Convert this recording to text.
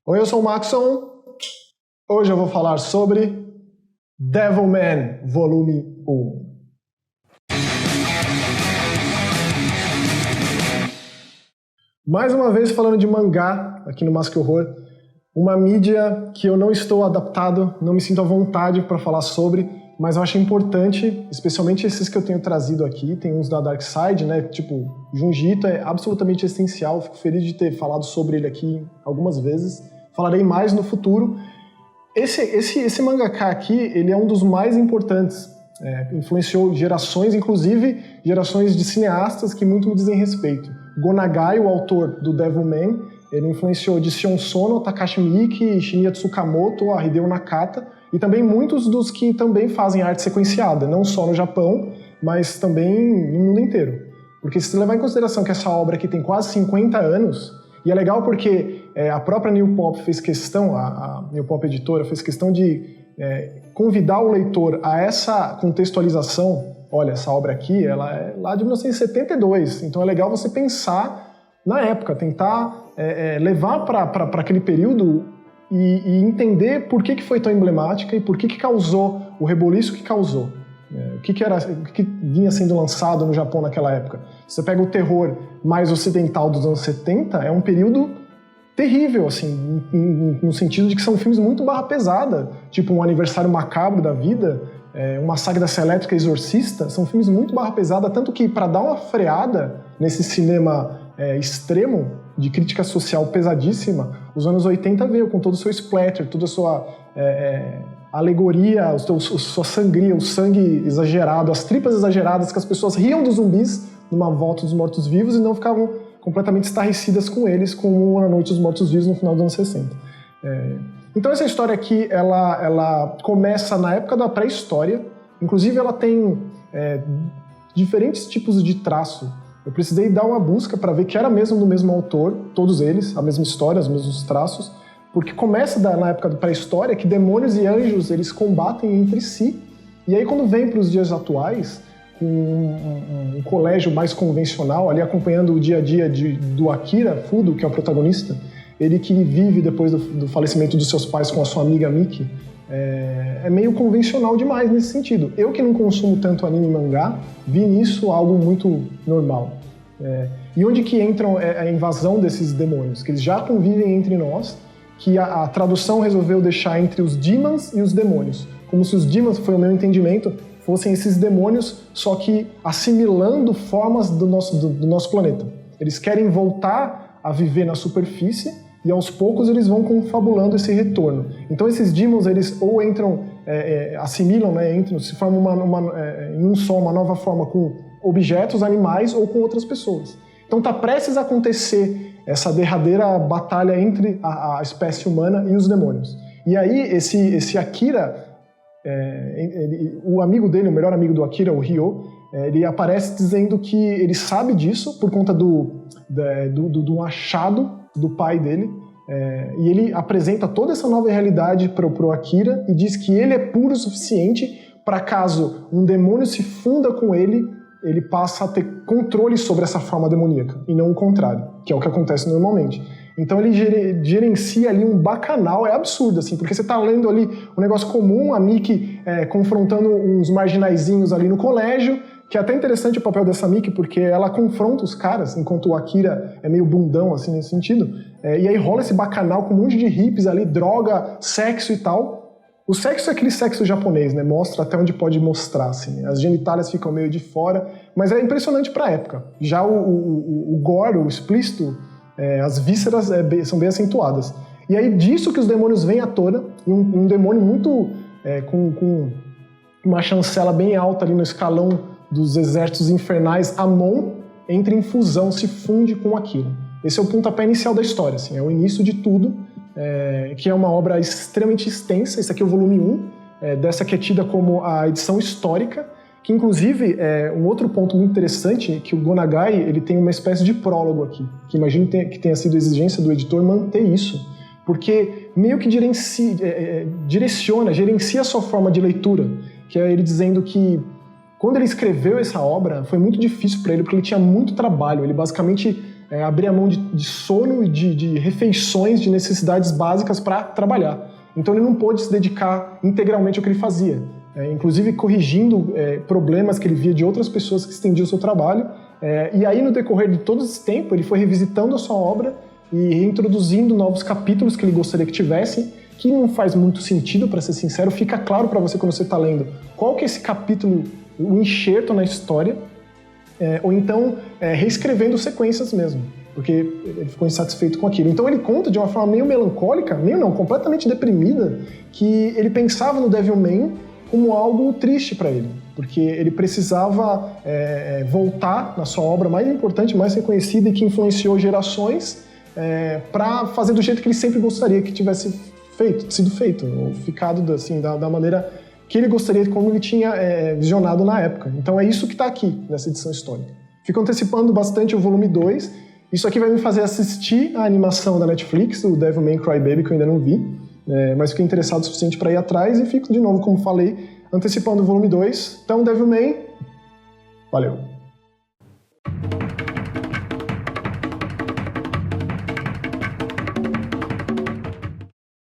Oi, eu sou o Maxon. Hoje eu vou falar sobre Devilman, volume 1. Mais uma vez falando de mangá aqui no Mask Horror, uma mídia que eu não estou adaptado, não me sinto à vontade para falar sobre, mas eu acho importante, especialmente esses que eu tenho trazido aqui, tem uns da Dark Side, né, tipo, Junji Ito é absolutamente essencial, fico feliz de ter falado sobre ele aqui algumas vezes, falarei mais no futuro. Esse mangaka aqui, ele é um dos mais importantes, influenciou gerações, inclusive gerações de cineastas que muito me dizem respeito. Gonagai, o autor do Devilman, ele influenciou de Sion Sono, Takashi Miike, Shinya Tsukamoto, Hideo Nakata, e também muitos dos que também fazem arte sequenciada, não só no Japão, mas também no mundo inteiro. Porque se você levar em consideração que essa obra aqui tem quase 50 anos, e é legal porque a própria New Pop fez questão, a New Pop Editora fez questão de convidar o leitor a essa contextualização. Olha, essa obra aqui, ela é lá de 1972, então é legal você pensar na época, tentar levar para aquele período e entender por que foi tão emblemática e por que causou o reboliço que causou. O que vinha sendo lançado no Japão naquela época. Você pega o terror mais ocidental dos anos 70, é um período terrível, assim, no sentido de que são filmes muito barra pesada, tipo Um Aniversário Macabro da Vida, Um Massacre da Serra Elétrica, Exorcista, são filmes muito barra pesada, tanto que para dar uma freada nesse cinema extremo, de crítica social pesadíssima, os anos 80 veio com todo o seu splatter, toda a sua alegoria, sua sangria, o sangue exagerado, as tripas exageradas, que as pessoas riam dos zumbis numa volta dos mortos-vivos e não ficavam completamente estarrecidas com eles, como A Noite dos Mortos-Vivos no final dos anos 60. Então essa história aqui, ela começa na época da pré-história, inclusive ela tem diferentes tipos de traço. Eu precisei dar uma busca para ver que era mesmo do mesmo autor, todos eles, a mesma história, os mesmos traços, porque começa na época da pré-história que demônios e anjos eles combatem entre si, e aí quando vem para os dias atuais, com um colégio mais convencional, ali acompanhando o dia a dia do Akira Fudo, que é o protagonista, ele que vive depois do falecimento dos seus pais com a sua amiga Miki, é meio convencional demais nesse sentido. Eu que não consumo tanto anime e mangá, vi nisso algo muito normal. E onde que entram a invasão desses demônios? Que eles já convivem entre nós, que a tradução resolveu deixar entre os demons e os demônios. Como se os demons, foi o meu entendimento, fossem esses demônios, só que assimilando formas do nosso planeta. Eles querem voltar a viver na superfície e aos poucos eles vão confabulando esse retorno. Então esses demons, eles ou entram, assimilam, entram, se formam em um só, uma nova forma com objetos, animais ou com outras pessoas. Então está prestes a acontecer essa derradeira batalha entre a espécie humana e os demônios. E aí esse Akira, o amigo dele, o melhor amigo do Akira, o Ryo, ele aparece dizendo que ele sabe disso por conta do achado do pai dele, e ele apresenta toda essa nova realidade para o Akira e diz que ele é puro o suficiente para caso um demônio se funda com ele passa a ter controle sobre essa forma demoníaca, e não o contrário, que é o que acontece normalmente. Então ele gerencia ali um bacanal, é absurdo, assim, porque você está lendo ali um negócio comum, a Miki confrontando uns marginaizinhos ali no colégio, que é até interessante o papel dessa Miki, porque ela confronta os caras, enquanto o Akira é meio bundão, assim, nesse sentido, e aí rola esse bacanal com um monte de hippies ali, droga, sexo e tal. O sexo é aquele sexo japonês, né? Mostra até onde pode mostrar, assim. As genitálias ficam meio de fora, mas é impressionante pra época. Já o gore, o explícito, as vísceras são bem acentuadas. E aí disso que os demônios vêm à tona, e um demônio muito com uma chancela bem alta ali no escalão dos exércitos infernais, Amon, entra em fusão, se funde com aquilo. Esse é o pontapé inicial da história, assim, é o início de tudo, que é uma obra extremamente extensa. Esse aqui é o volume 1, dessa que é tida como a edição histórica, que inclusive um outro ponto muito interessante, que o Gonagai ele tem uma espécie de prólogo aqui, que imagino que tenha sido exigência do editor manter isso, porque meio que gerencia a sua forma de leitura, que é ele dizendo que quando ele escreveu essa obra foi muito difícil para ele, porque ele tinha muito trabalho, ele basicamente abria mão de sono e de refeições, de necessidades básicas para trabalhar. Então ele não pôde se dedicar integralmente ao que ele fazia, inclusive corrigindo problemas que ele via de outras pessoas que estendiam o seu trabalho. E aí, no decorrer de todo esse tempo, ele foi revisitando a sua obra e reintroduzindo novos capítulos que ele gostaria que tivessem, que não faz muito sentido, para ser sincero. Fica claro para você quando você está lendo qual que é esse capítulo, o enxerto na história, ou então reescrevendo sequências mesmo, porque ele ficou insatisfeito com aquilo. Então ele conta de uma forma meio melancólica, meio não, completamente deprimida, que ele pensava no Devilman como algo triste para ele, porque ele precisava voltar na sua obra mais importante, mais reconhecida e que influenciou gerações, para fazer do jeito que ele sempre gostaria que tivesse sido feito, ou ficado assim, da maneira que ele gostaria, como ele tinha visionado na época. Então é isso que está aqui, nessa edição histórica. Fico antecipando bastante o volume 2. Isso aqui vai me fazer assistir a animação da Netflix, o Devilman Crybaby, que eu ainda não vi, mas fiquei interessado o suficiente para ir atrás e fico, de novo, como falei, antecipando o volume 2. Então, Devilman, valeu!